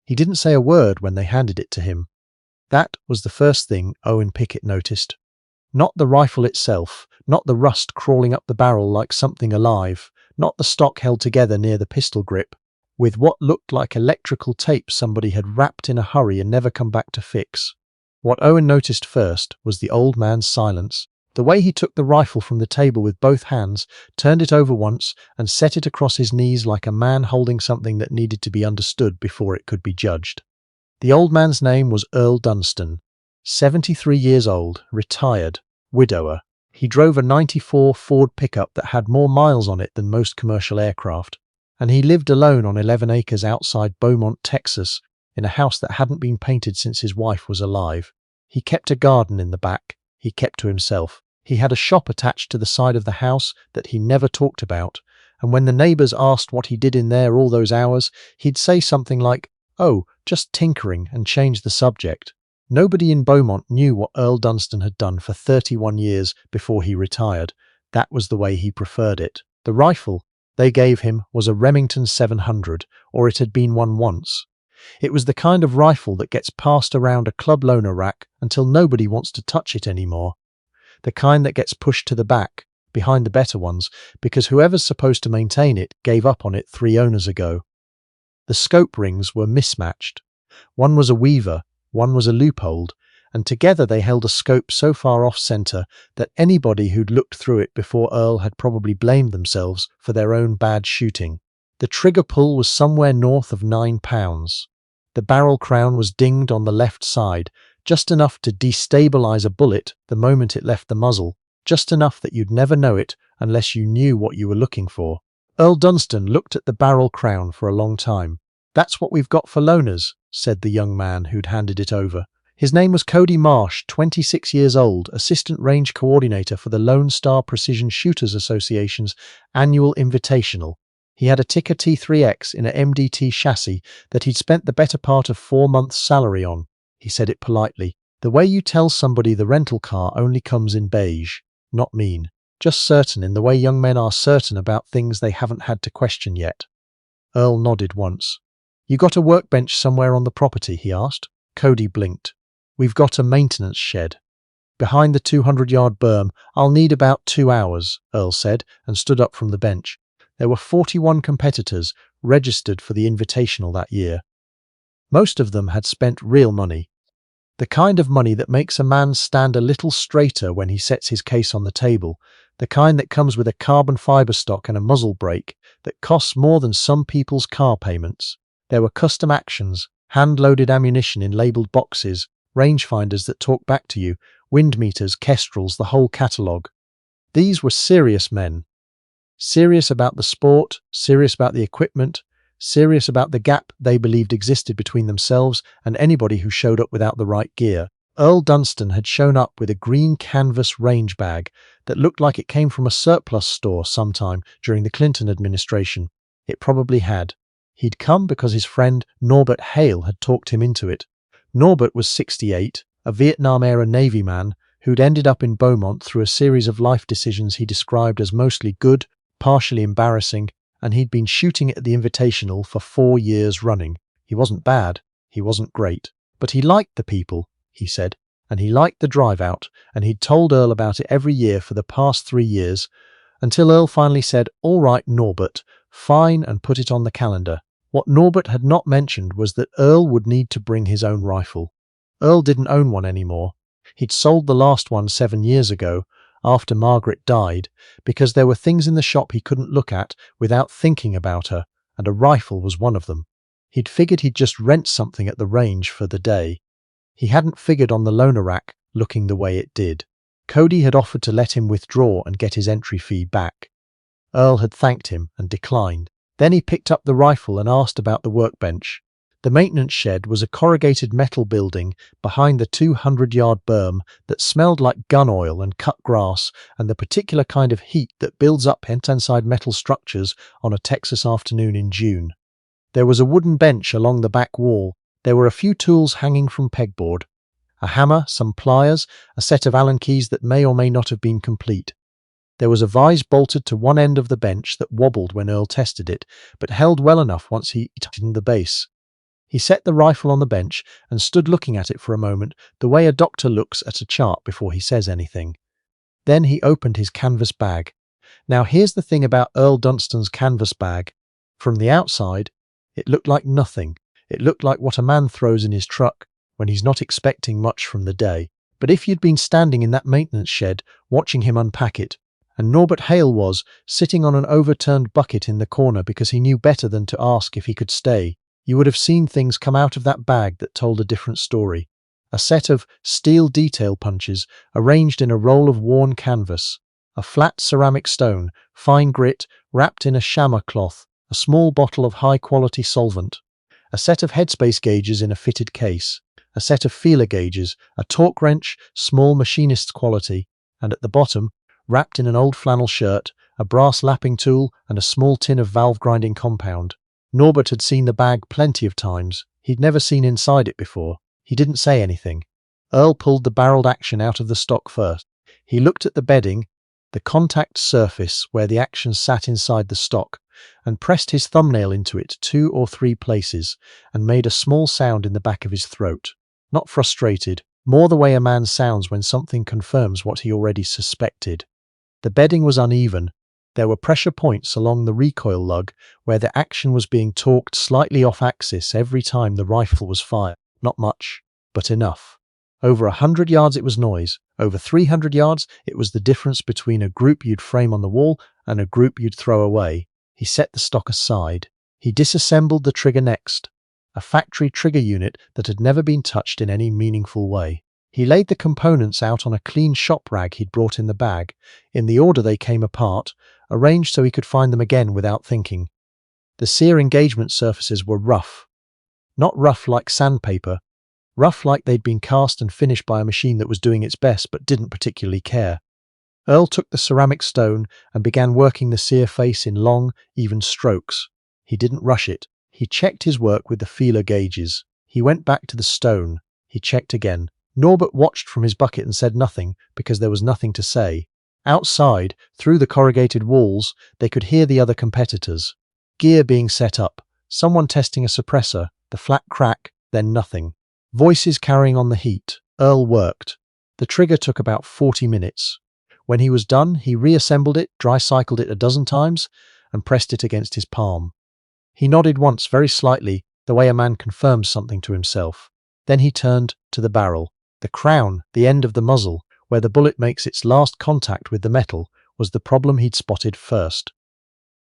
He didn't say a word when they handed it to him. That was the first thing Owen Pickett noticed. Not the rifle itself, not the rust crawling up the barrel like something alive, not the stock held together near the pistol grip, with what looked like electrical tape somebody had wrapped in a hurry and never come back to fix. What Owen noticed first was the old man's silence. The way he took the rifle from the table with both hands, turned it over once, and set it across his knees like a man holding something that needed to be understood before it could be judged. The old man's name was Earl Dunston, 73 years old, retired, widower. He drove a '94 Ford pickup that had more miles on it than most commercial aircraft, and he lived alone on 11 acres outside Beaumont, Texas, in a house that hadn't been painted since his wife was alive. He kept a garden in the back. He kept to himself. He had a shop attached to the side of the house that he never talked about, and when the neighbours asked what he did in there all those hours, he'd say something like, "Oh, just tinkering," and change the subject. Nobody in Beaumont knew what Earl Dunston had done for 31 years before he retired. That was the way he preferred it. The rifle they gave him was a Remington 700, or it had been one once. It was the kind of rifle that gets passed around a club loaner rack until nobody wants to touch it anymore. The kind that gets pushed to the back, behind the better ones, because whoever's supposed to maintain it gave up on it 3 owners ago. The scope rings were mismatched. One was a weaver, one was a loophole, and together they held a scope so far off-centre that anybody who'd looked through it before Earl had probably blamed themselves for their own bad shooting. The trigger pull was somewhere north of 9 pounds. The barrel crown was dinged on the left side, just enough to destabilise a bullet the moment it left the muzzle, just enough that you'd never know it unless you knew what you were looking for. Earl Dunston looked at the barrel crown for a long time. "That's what we've got for loaners," said the young man who'd handed it over. His name was Cody Marsh, 26 years old, Assistant Range Coordinator for the Lone Star Precision Shooters Association's annual invitational. He had a Ticker T3X in a MDT chassis that he'd spent the better part of 4 months' salary on. He said it politely. The way you tell somebody the rental car only comes in beige. Not mean. Just certain in the way young men are certain about things they haven't had to question yet. Earl nodded once. "You got a workbench somewhere on the property?" he asked. Cody blinked. "We've got a maintenance shed. Behind the 200-yard berm. I'll need about 2 hours, Earl said, and stood up from the bench. There were 41 competitors registered for the invitational that year. Most of them had spent real money. The kind of money that makes a man stand a little straighter when he sets his case on the table, the kind that comes with a carbon fibre stock and a muzzle brake that costs more than some people's car payments. There were custom actions, hand-loaded ammunition in labelled boxes, rangefinders that talk back to you, wind meters, kestrels, the whole catalogue. These were serious men. Serious about the sport, serious about the equipment, serious about the gap they believed existed between themselves and anybody who showed up without the right gear. Earl Dunston had shown up with a green canvas range bag that looked like it came from a surplus store sometime during the Clinton administration. It probably had. He'd come because his friend Norbert Hale had talked him into it. Norbert was 68, a Vietnam-era Navy man who'd ended up in Beaumont through a series of life decisions he described as mostly good, partially embarrassing, and he'd been shooting at the invitational for 4 years running. He wasn't bad, he wasn't great, but he liked the people, he said, and he liked the drive-out, and he'd told Earl about it every year for the past 3 years, until Earl finally said, "All right, Norbert, fine," and put it on the calendar. What Norbert had not mentioned was that Earl would need to bring his own rifle. Earl didn't own one anymore. He'd sold the last one 7 years ago, after Margaret died, because there were things in the shop he couldn't look at without thinking about her, and a rifle was one of them. He'd figured he'd just rent something at the range for the day. He hadn't figured on the loaner rack looking the way it did. Cody had offered to let him withdraw and get his entry fee back. Earl had thanked him and declined. Then he picked up the rifle and asked about the workbench. The maintenance shed was a corrugated metal building behind the 200-yard berm that smelled like gun oil and cut grass and the particular kind of heat that builds up inside metal structures on a Texas afternoon in June. There was a wooden bench along the back wall. There were a few tools hanging from pegboard. A hammer, some pliers, a set of Allen keys that may or may not have been complete. There was a vise bolted to one end of the bench that wobbled when Earl tested it, but held well enough once he tightened the base. He set the rifle on the bench and stood looking at it for a moment, the way a doctor looks at a chart before he says anything. Then he opened his canvas bag. Now here's the thing about Earl Dunstan's canvas bag. From the outside, it looked like nothing. It looked like what a man throws in his truck when he's not expecting much from the day. But if you'd been standing in that maintenance shed watching him unpack it, and Norbert Hale was sitting on an overturned bucket in the corner because he knew better than to ask if he could stay, you would have seen things come out of that bag that told a different story. A set of steel detail punches arranged in a roll of worn canvas, a flat ceramic stone, fine grit, wrapped in a chamois cloth, a small bottle of high-quality solvent, a set of headspace gauges in a fitted case, a set of feeler gauges, a torque wrench, small machinist's quality, and at the bottom, wrapped in an old flannel shirt, a brass lapping tool and a small tin of valve grinding compound. Norbert had seen the bag plenty of times. He'd never seen inside it before. He didn't say anything. Earl pulled the barreled action out of the stock first. He looked at the bedding, the contact surface where the action sat inside the stock, and pressed his thumbnail into it 2 or 3 places, and made a small sound in the back of his throat. Not frustrated, more the way a man sounds when something confirms what he already suspected. The bedding was uneven. There were pressure points along the recoil lug where the action was being torqued slightly off axis every time the rifle was fired. Not much, but enough. Over 100 yards it was noise. Over 300 yards it was the difference between a group you'd frame on the wall and a group you'd throw away. He set the stock aside. He disassembled the trigger next, a factory trigger unit that had never been touched in any meaningful way. He laid the components out on a clean shop rag he'd brought in the bag, in the order they came apart, arranged so he could find them again without thinking. The sear engagement surfaces were rough. Not rough like sandpaper, rough like they'd been cast and finished by a machine that was doing its best but didn't particularly care. Earl took the ceramic stone and began working the sear face in long, even strokes. He didn't rush it. He checked his work with the feeler gauges. He went back to the stone. He checked again. Norbert watched from his bucket and said nothing, because there was nothing to say. Outside, through the corrugated walls, they could hear the other competitors. Gear being set up, someone testing a suppressor, the flat crack, then nothing. Voices carrying on the heat. Earl worked. The trigger took about 40 minutes. When he was done, he reassembled it, dry-cycled it a dozen times, and pressed it against his palm. He nodded once very slightly, the way a man confirms something to himself. Then he turned to the barrel. The crown, the end of the muzzle, where the bullet makes its last contact with the metal, was the problem he'd spotted first.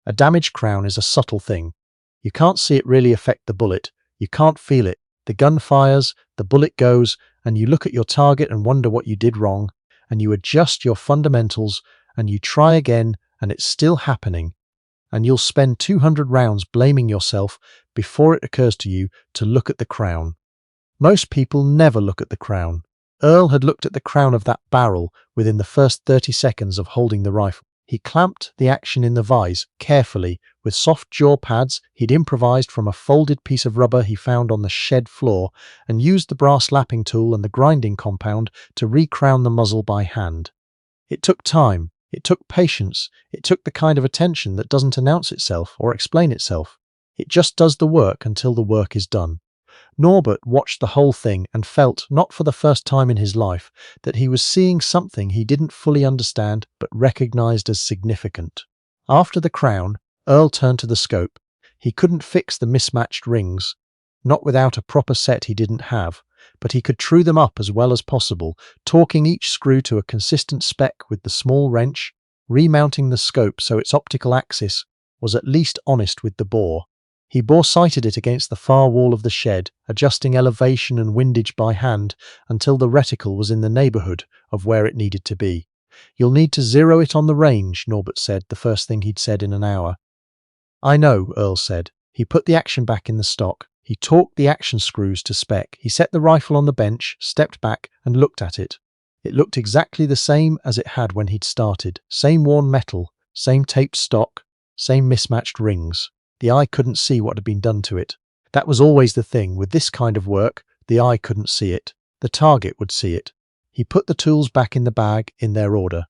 A damaged crown is a subtle thing. You can't see it really affect the bullet. You can't feel it. The gun fires, the bullet goes, and you look at your target and wonder what you did wrong, and you adjust your fundamentals, and you try again, and it's still happening. And you'll spend 200 rounds blaming yourself before it occurs to you to look at the crown. Most people never look at the crown. Earl had looked at the crown of that barrel within the first 30 seconds of holding the rifle. He clamped the action in the vise, carefully, with soft jaw pads he'd improvised from a folded piece of rubber he found on the shed floor, and used the brass lapping tool and the grinding compound to recrown the muzzle by hand. It took time. It took patience. It took the kind of attention that doesn't announce itself or explain itself. It just does the work until the work is done. Norbert watched the whole thing and felt, not for the first time in his life, that he was seeing something he didn't fully understand but recognized as significant. After the crown, Earl turned to the scope. He couldn't fix the mismatched rings, not without a proper set he didn't have, but he could true them up as well as possible, torquing each screw to a consistent spec with the small wrench, remounting the scope so its optical axis was at least honest with the bore. He bore-sighted it against the far wall of the shed, adjusting elevation and windage by hand until the reticle was in the neighborhood of where it needed to be. "You'll need to zero it on the range," Norbert said, the first thing he'd said in an hour. "I know," Earl said. He put the action back in the stock. He torqued the action screws to spec. He set the rifle on the bench, stepped back, and looked at it. It looked exactly the same as it had when he'd started. Same worn metal, same taped stock, same mismatched rings. The eye couldn't see what had been done to it. That was always the thing. With this kind of work, the eye couldn't see it. The target would see it. He put the tools back in the bag in their order.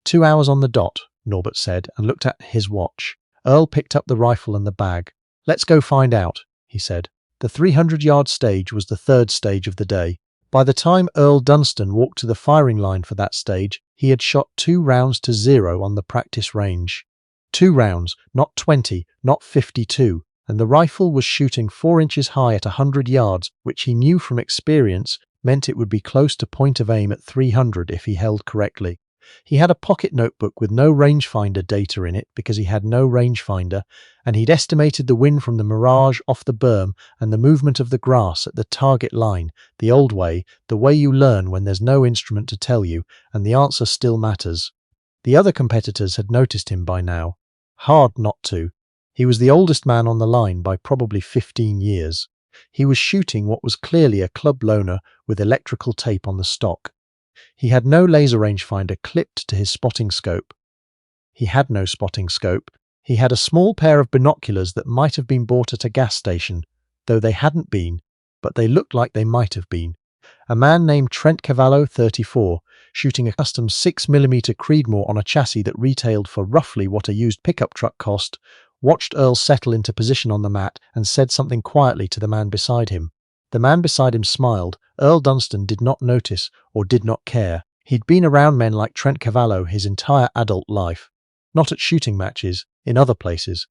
2 hours on the dot, Norbert said, and looked at his watch. Earl picked up the rifle and the bag. "Let's go find out," he said. The 300-yard stage was the third stage of the day. By the time Earl Dunston walked to the firing line for that stage, he had shot 2 rounds to 0 on the practice range. 2 rounds, not 20, not 52, and the rifle was shooting 4 inches high at 100 yards, which he knew from experience meant it would be close to point of aim at 300 if he held correctly. He had a pocket notebook with no rangefinder data in it because he had no rangefinder, and he'd estimated the wind from the mirage off the berm and the movement of the grass at the target line, the old way, the way you learn when there's no instrument to tell you, and the answer still matters. The other competitors had noticed him by now. Hard not to. He was the oldest man on the line by probably 15 years. He was shooting what was clearly a club loaner with electrical tape on the stock. He had no laser rangefinder clipped to his spotting scope. He had no spotting scope. He had a small pair of binoculars that might have been bought at a gas station, though they hadn't been, but they looked like they might have been. A man named Trent Cavallo, 34, shooting a custom 6mm Creedmoor on a chassis that retailed for roughly what a used pickup truck cost, watched Earl settle into position on the mat and said something quietly to the man beside him. The man beside him smiled. Earl Dunston did not notice or did not care. He'd been around men like Trent Cavallo his entire adult life. Not at shooting matches, in other places,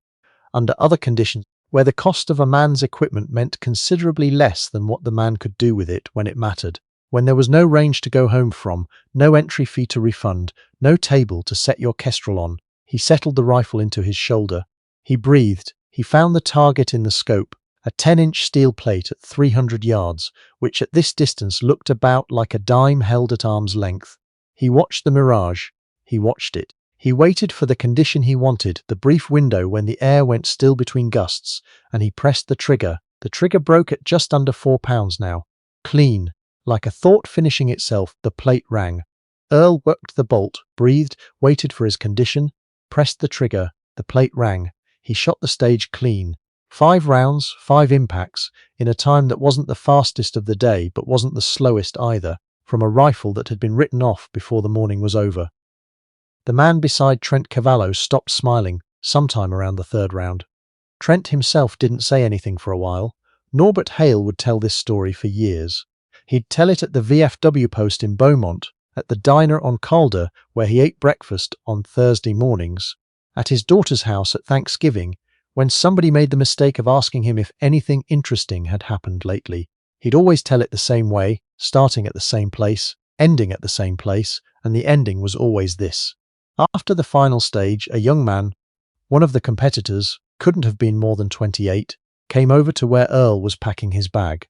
under other conditions, where the cost of a man's equipment meant considerably less than what the man could do with it when it mattered. When there was no range to go home from, no entry fee to refund, no table to set your kestrel on, he settled the rifle into his shoulder. He breathed. He found the target in the scope, a 10-inch steel plate at 300 yards, which at this distance looked about like a dime held at arm's length. He watched the mirage. He watched it. He waited for the condition he wanted, the brief window when the air went still between gusts, and he pressed the trigger. The trigger broke at just under 4 pounds now. Clean. Like a thought finishing itself, the plate rang. Earl worked the bolt, breathed, waited for his condition, pressed the trigger. The plate rang. He shot the stage clean. 5 rounds, 5 impacts, in a time that wasn't the fastest of the day but wasn't the slowest either, from a rifle that had been written off before the morning was over. The man beside Trent Cavallo stopped smiling sometime around the 3rd round. Trent himself didn't say anything for a while. Norbert Hale would tell this story for years. He'd tell it at the VFW post in Beaumont, at the diner on Calder where he ate breakfast on Thursday mornings, at his daughter's house at Thanksgiving, when somebody made the mistake of asking him if anything interesting had happened lately. He'd always tell it the same way, starting at the same place, ending at the same place, and the ending was always this. After the final stage, a young man, one of the competitors, couldn't have been more than 28, came over to where Earl was packing his bag.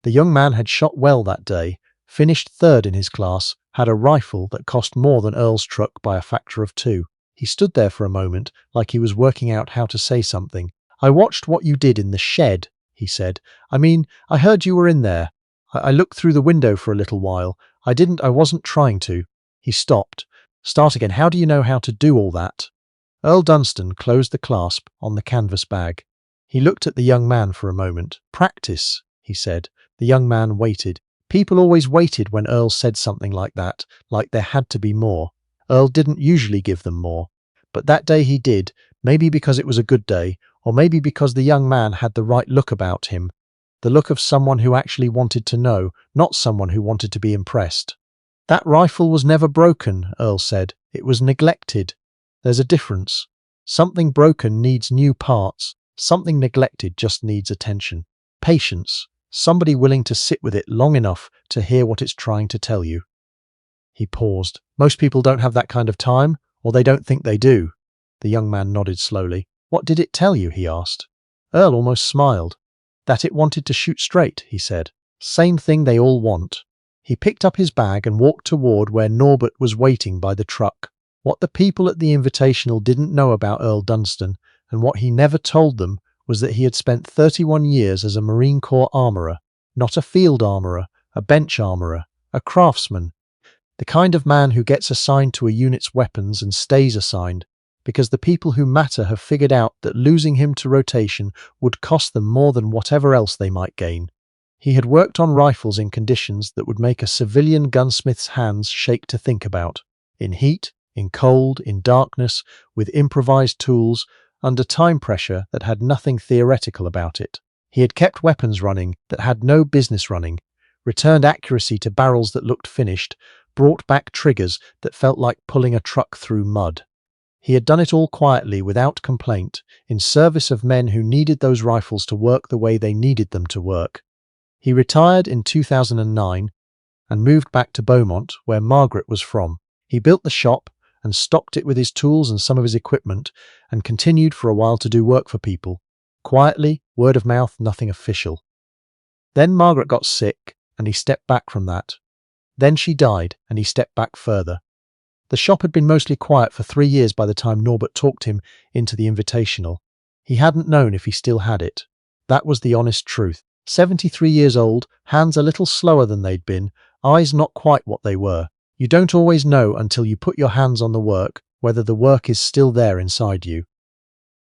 The young man had shot well that day, finished 3rd in his class, had a rifle that cost more than Earl's truck by a factor of 2. He stood there for a moment, like he was working out how to say something. "I watched what you did in the shed," he said. I heard you were in there. I looked through the window for a little while. I wasn't trying to." He stopped. "Start again. How do you know how to do all that?" Earl Dunston closed the clasp on the canvas bag. He looked at the young man for a moment. "Practice," he said. The young man waited. People always waited when Earl said something like that, like there had to be more. Earl didn't usually give them more, but that day he did, maybe because it was a good day, or maybe because the young man had the right look about him, the look of someone who actually wanted to know, not someone who wanted to be impressed. "That rifle was never broken," Earl said. "It was neglected. There's a difference. Something broken needs new parts. Something neglected just needs attention. Patience. Somebody willing to sit with it long enough to hear what it's trying to tell you." He paused. "Most people don't have that kind of time, or they don't think they do." The young man nodded slowly. "What did it tell you?" he asked. Earl almost smiled. "That it wanted to shoot straight," he said. "Same thing they all want." He picked up his bag and walked toward where Norbert was waiting by the truck. What the people at the invitational didn't know about Earl Dunston, and what he never told them, was that he had spent 31 years as a Marine Corps armourer, not a field armourer, a bench armourer, a craftsman, the kind of man who gets assigned to a unit's weapons and stays assigned, because the people who matter have figured out that losing him to rotation would cost them more than whatever else they might gain. He had worked on rifles in conditions that would make a civilian gunsmith's hands shake to think about. In heat, in cold, in darkness, with improvised tools, under time pressure that had nothing theoretical about it. He had kept weapons running that had no business running, returned accuracy to barrels that looked finished, brought back triggers that felt like pulling a truck through mud. He had done it all quietly, without complaint, in service of men who needed those rifles to work the way they needed them to work. He retired in 2009 and moved back to Beaumont, where Margaret was from. He built the shop and stocked it with his tools and some of his equipment, and continued for a while to do work for people. Quietly, word of mouth, nothing official. Then Margaret got sick, and he stepped back from that. Then she died, and he stepped back further. The shop had been mostly quiet for 3 years by the time Norbert talked him into the invitational. He hadn't known if he still had it. That was the honest truth. 73 years old, hands a little slower than they'd been, eyes not quite what they were. You don't always know until you put your hands on the work whether the work is still there inside you.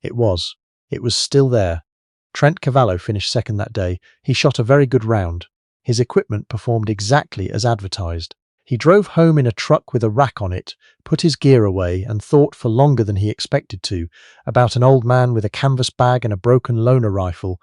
It was. It was still there. Trent Cavallo finished second that day. He shot a very good round. His equipment performed exactly as advertised. He drove home in a truck with a rack on it, put his gear away, and thought for longer than he expected to about an old man with a canvas bag and a broken loaner rifle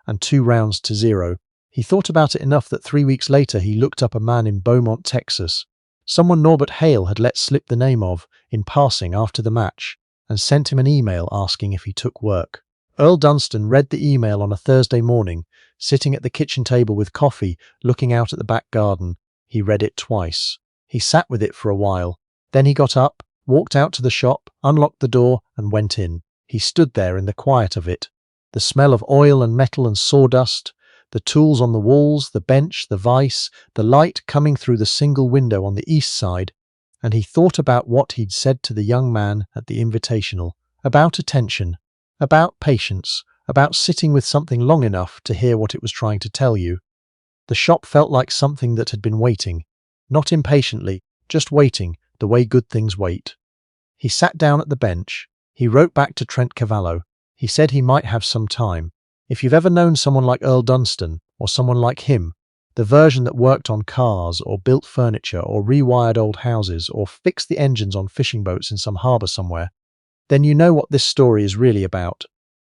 and 2 rounds to 0. He thought about it enough that 3 weeks later he looked up a man in Beaumont, Texas, someone Norbert Hale had let slip the name of in passing after the match, and sent him an email asking if he took work. Earl Dunston read the email on a Thursday morning, sitting at the kitchen table with coffee, looking out at the back garden. He read it twice. He sat with it for a while. Then he got up, walked out to the shop, unlocked the door, and went in. He stood there in the quiet of it. The smell of oil and metal and sawdust, the tools on the walls, the bench, the vise, the light coming through the single window on the east side, and he thought about what he'd said to the young man at the invitational, about attention, about patience, about sitting with something long enough to hear what it was trying to tell you. The shop felt like something that had been waiting, not impatiently, just waiting, the way good things wait. He sat down at the bench. He wrote back to Trent Cavallo. He said he might have some time. If you've ever known someone like Earl Dunston, or someone like him, the version that worked on cars, or built furniture, or rewired old houses, or fixed the engines on fishing boats in some harbour somewhere, then you know what this story is really about.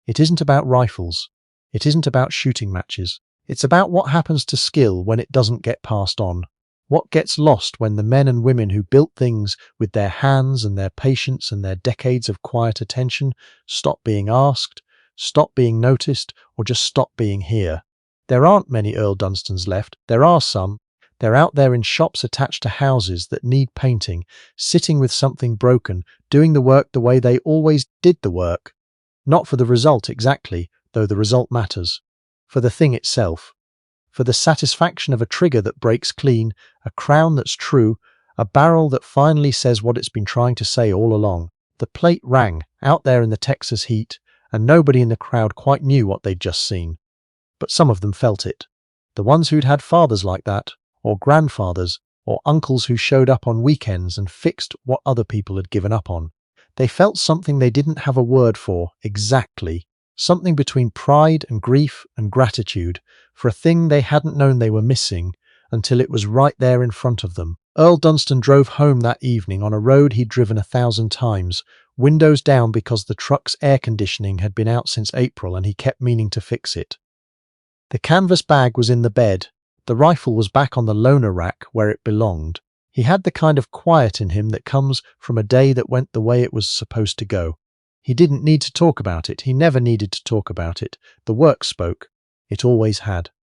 It isn't about rifles. It isn't about shooting matches. It's about what happens to skill when it doesn't get passed on. What gets lost when the men and women who built things with their hands and their patience and their decades of quiet attention stop being asked, stop being noticed, or just stop being here. There aren't many Earl Dunstons left. There are some. They're out there in shops attached to houses that need painting, sitting with something broken, doing the work the way they always did the work. Not for the result exactly, though the result matters. For the thing itself. For the satisfaction of a trigger that breaks clean, a crown that's true, a barrel that finally says what it's been trying to say all along. The plate rang out there in the Texas heat, and nobody in the crowd quite knew what they'd just seen. But some of them felt it. The ones who'd had fathers like that, or grandfathers, or uncles who showed up on weekends and fixed what other people had given up on. They felt something they didn't have a word for, exactly. Something between pride and grief and gratitude for a thing they hadn't known they were missing until it was right there in front of them. Earl Dunston drove home that evening on a road he'd driven 1,000 times, windows down because the truck's air conditioning had been out since April and he kept meaning to fix it. The canvas bag was in the bed. The rifle was back on the loaner rack where it belonged. He had the kind of quiet in him that comes from a day that went the way it was supposed to go. He didn't need to talk about it. He never needed to talk about it. The work spoke. It always had.